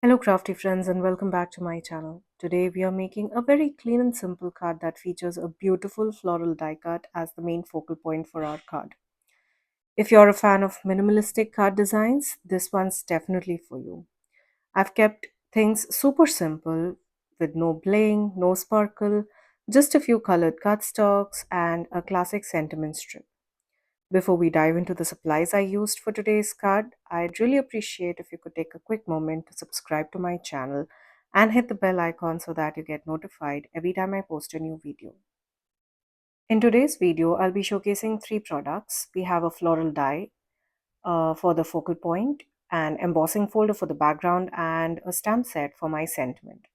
Hello, crafty friends, and welcome back to my channel. Today, we are making a very clean and simple card that features a beautiful floral die cut as the main focal point for our card. If you're a fan of minimalistic card designs, this one's definitely for you. I've kept things super simple with no bling, no sparkle, just a few colored cardstocks, and a classic sentiment strip. Before we dive into the supplies I used for today's card, I'd really appreciate if you could take a quick moment to subscribe to my channel and hit the bell icon so that you get notified every time I post a new video. In today's video, I'll be showcasing three products. We have a floral die for the focal point, an embossing folder for the background, and a stamp set for my sentiment.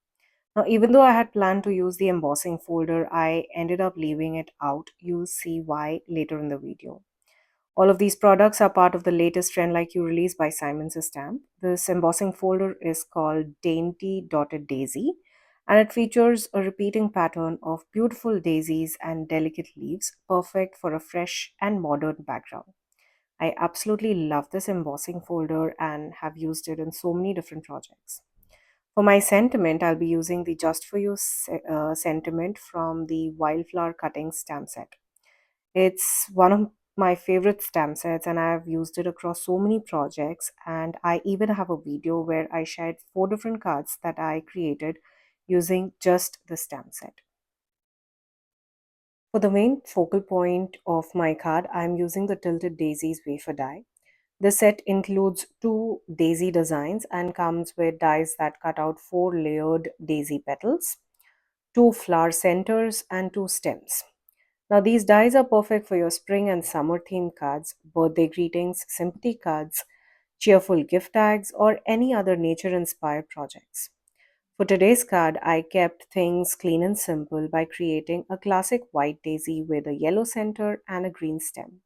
Now, even though I had planned to use the embossing folder, I ended up leaving it out. You'll see why later in the video. All of these products are part of the latest trend like you release by Simon's Stamp. This embossing folder is called Dainty Dotted Daisy, and it features a repeating pattern of beautiful daisies and delicate leaves, perfect for a fresh and modern background. I absolutely love this embossing folder and have used it in so many different projects. For my sentiment, I'll be using the Just For You sentiment from the Wildflower Cutting stamp set. It's one of my favorite stamp sets, and I've used it across so many projects. And I even have a video where I shared four different cards that I created using just the stamp set. For the main focal point of my card, I'm using the Tilted Daisies wafer die. The set includes two daisy designs and comes with dies that cut out four layered daisy petals, two flower centers, and two stems. Now, these dies are perfect for your spring and summer themed cards, birthday greetings, sympathy cards, cheerful gift tags, or any other nature inspired projects. For today's card, I kept things clean and simple by creating a classic white daisy with a yellow center and a green stem.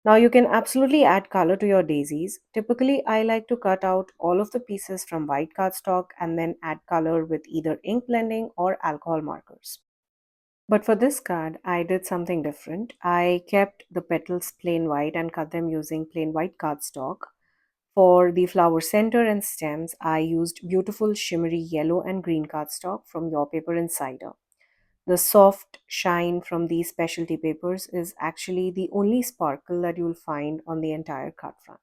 Now, you can absolutely add color to your daisies. Typically, I like to cut out all of the pieces from white cardstock and then add color with either ink blending or alcohol markers. But for this card, I did something different. I kept the petals plain white and cut them using plain white cardstock. For the flower center and stems, I used beautiful shimmery yellow and green cardstock from Your Paper Insider. The soft shine from these specialty papers is actually the only sparkle that you'll find on the entire card front.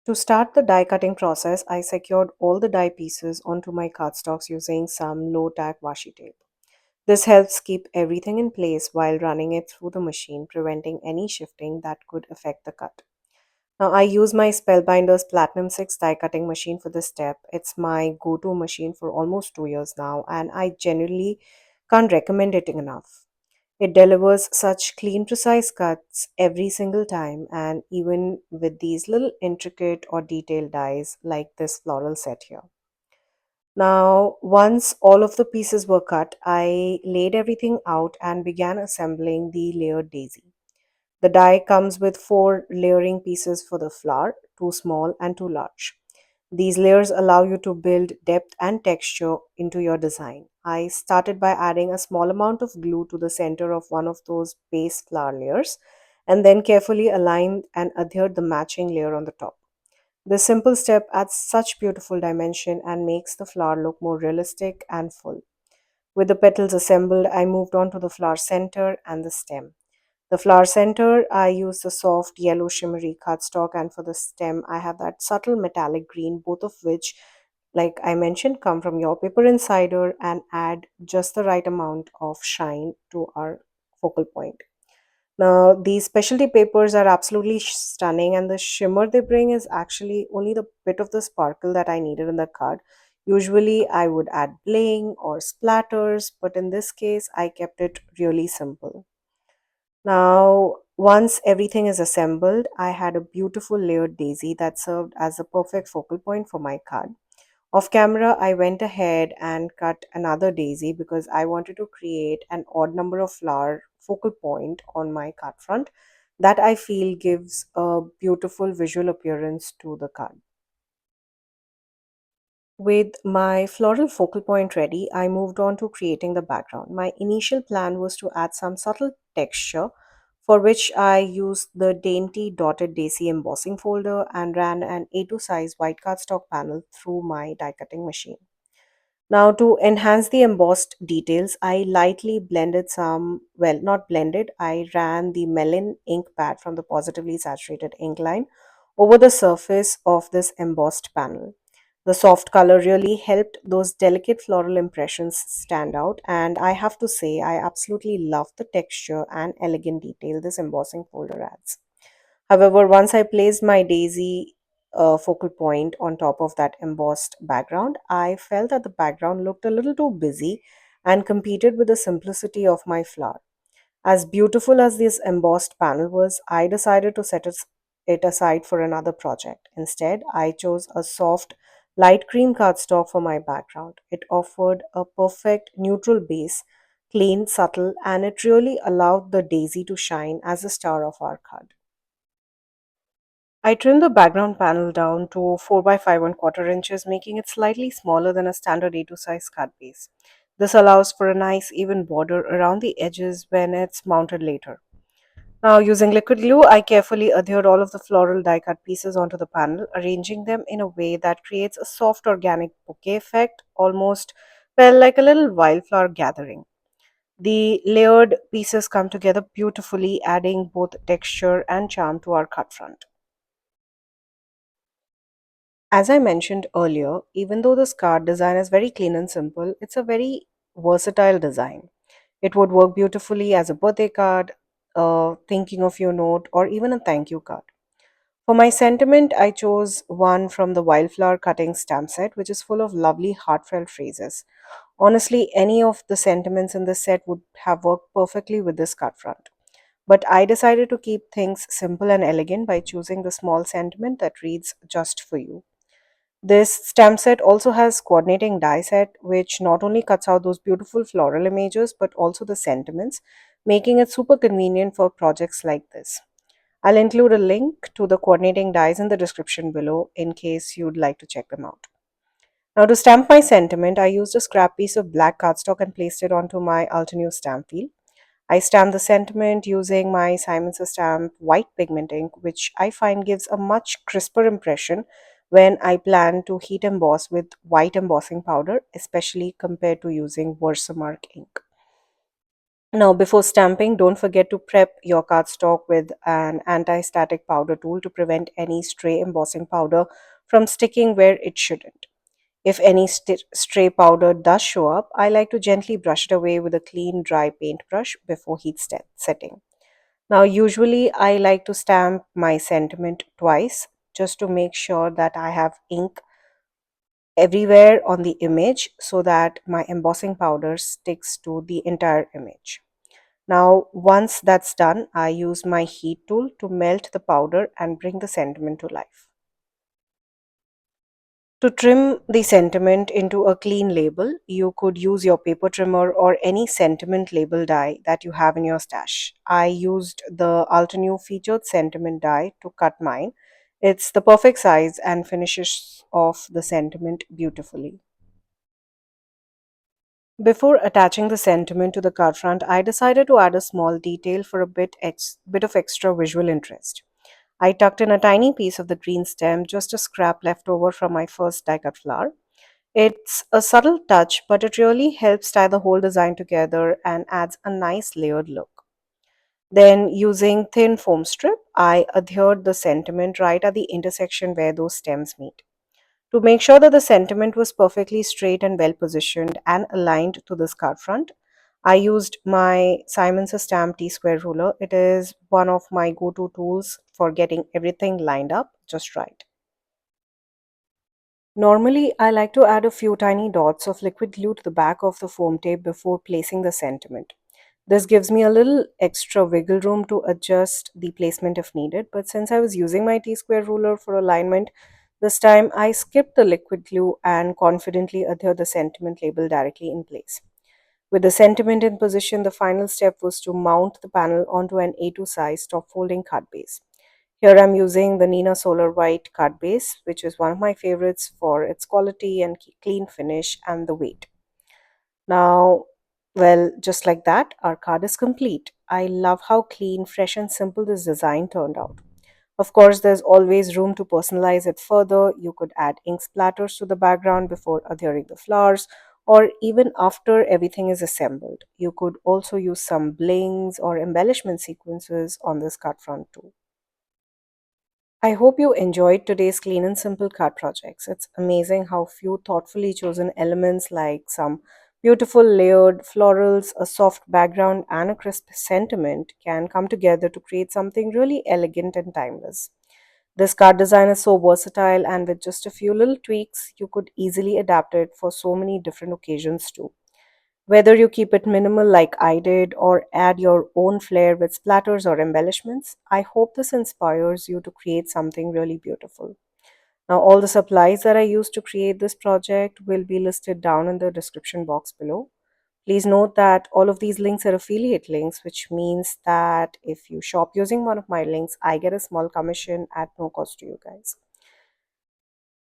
To start the die cutting process, I secured all the die pieces onto my cardstocks using some low tack washi tape. This helps keep everything in place while running it through the machine, preventing any shifting that could affect the cut. Now, I use my Spellbinder's Platinum 6 die cutting machine for this step. It's my go to machine for almost 2 years now, and I generally can't recommend it enough. It delivers such clean, precise cuts every single time, and even with these little intricate or detailed dies like this floral set here. Now, once all of the pieces were cut, I laid everything out and began assembling the layered daisy. The die comes with four layering pieces for the flower, two small and two large. These layers allow you to build depth and texture into your design. I started by adding a small amount of glue to the center of one of those base flower layers and then carefully aligned and adhered the matching layer on the top. This simple step adds such beautiful dimension and makes the flower look more realistic and full. With the petals assembled, I moved on to the flower center and the stem. The flower center, I use the soft yellow shimmery cardstock, and for the stem, I have that subtle metallic green, both of which, like I mentioned, come from Your Paper Insider and add just the right amount of shine to our focal point. Now, these specialty papers are absolutely stunning, and the shimmer they bring is actually only the bit of the sparkle that I needed in the card. Usually, I would add bling or splatters, but in this case, I kept it really simple. Now, once everything is assembled, I had a beautiful layered daisy that served as a perfect focal point for my card. Off camera, I went ahead and cut another daisy because I wanted to create an odd number of flower focal point on my card front that I feel gives a beautiful visual appearance to the card. With my floral focal point ready, I moved on to creating the background. My initial plan was to add some subtle texture for which I used the dainty dotted Daisy embossing folder and ran an A2 size white cardstock panel through my die cutting machine. Now, to enhance the embossed details, I lightly blended some, well, not blended, I ran the melon ink pad from the positively saturated ink line over the surface of this embossed panel. The soft color really helped those delicate floral impressions stand out, and I have to say, I absolutely love the texture and elegant detail this embossing folder adds. However, once I placed my daisy focal point on top of that embossed background, I felt that the background looked a little too busy and competed with the simplicity of my flower. As beautiful as this embossed panel was, I decided to it aside for another project. Instead, I chose a soft, light cream cardstock for my background. It offered a perfect neutral base, clean, subtle, and it really allowed the daisy to shine as the star of our card. I trimmed the background panel down to 4 by 5 and quarter inches, making it slightly smaller than a standard A2 size card base. This allows for a nice even border around the edges when it's mounted later. Now, using liquid glue, I carefully adhered all of the floral die cut pieces onto the panel, arranging them in a way that creates a soft organic bouquet effect, almost, well, like a little wildflower gathering. The layered pieces come together beautifully, adding both texture and charm to our cut front. As I mentioned earlier, even though this card design is very clean and simple, it's a very versatile design. It would work beautifully as a birthday card, a thinking of you note, or even a thank you card. For my sentiment, I chose one from the Wildflower Cutting stamp set, which is full of lovely, heartfelt phrases. Honestly, any of the sentiments in this set would have worked perfectly with this card front. But I decided to keep things simple and elegant by choosing the small sentiment that reads just for you. This stamp set also has coordinating die set, which not only cuts out those beautiful floral images but also the sentiments, making it super convenient for projects like this. I'll include a link to the coordinating dies in the description below in case you'd like to check them out. Now, to stamp my sentiment, I used a scrap piece of black cardstock and placed it onto my Altenew stamp wheel. I stamped the sentiment using my Simon's Stamp white pigment ink, which I find gives a much crisper impression when I plan to heat emboss with white embossing powder, especially compared to using Versamark ink. Now, before stamping, don't forget to prep your cardstock with an anti-static powder tool to prevent any stray embossing powder from sticking where it shouldn't. If any stray powder does show up, I like to gently brush it away with a clean, dry paintbrush before setting. Now, usually I like to stamp my sentiment twice just to make sure that I have ink everywhere on the image so that my embossing powder sticks to the entire image. Now, once that's done, I use my heat tool to melt the powder and bring the sentiment to life. To trim the sentiment into a clean label, you could use your paper trimmer or any sentiment label die that you have in your stash. I used the Altenew featured sentiment die to cut mine. It's the perfect size and finishes off the sentiment beautifully. Before attaching the sentiment to the card front, I decided to add a small detail for a bit of extra visual interest. I tucked in a tiny piece of the green stem, just a scrap left over from my first die cut flower. It's a subtle touch, but it really helps tie the whole design together and adds a nice layered look. Then, using thin foam strip, I adhered the sentiment right at the intersection where those stems meet. To make sure that the sentiment was perfectly straight and well positioned and aligned to this card front, I used my Simon's Stamp T-square ruler. It is one of my go-to tools for getting everything lined up just right. Normally, I like to add a few tiny dots of liquid glue to the back of the foam tape before placing the sentiment. This gives me a little extra wiggle room to adjust the placement if needed, but since I was using my T-square ruler for alignment, this time I skipped the liquid glue and confidently adhered the sentiment label directly in place. With the sentiment in position, the final step was to mount the panel onto an A2 size top folding card base. Here I'm using the Nina Solar White card base, which is one of my favorites for its quality and clean finish and the weight. Now, well, just like that, our card is complete. I love how clean, fresh, and simple this design turned out. Of course, there's always room to personalize it further. You could add ink splatters to the background before adhering the flowers, or even after everything is assembled. You could also use some blings or embellishment sequences on this card front too. I hope you enjoyed today's clean and simple card projects. It's amazing how few thoughtfully chosen elements like some beautiful layered florals, a soft background, and a crisp sentiment can come together to create something really elegant and timeless. This card design is so versatile, and with just a few little tweaks, you could easily adapt it for so many different occasions too. Whether you keep it minimal like I did or add your own flair with splatters or embellishments, I hope this inspires you to create something really beautiful. Now, all the supplies that I used to create this project will be listed down in the description box below. Please note that all of these links are affiliate links, which means that if you shop using one of my links, I get a small commission at no cost to you guys.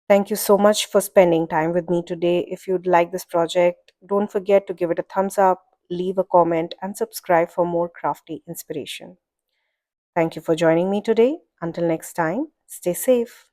Thank you so much for spending time with me today. If you'd like this project, don't forget to give it a thumbs up, leave a comment, and subscribe for more crafty inspiration. Thank you for joining me today. Until next time, stay safe.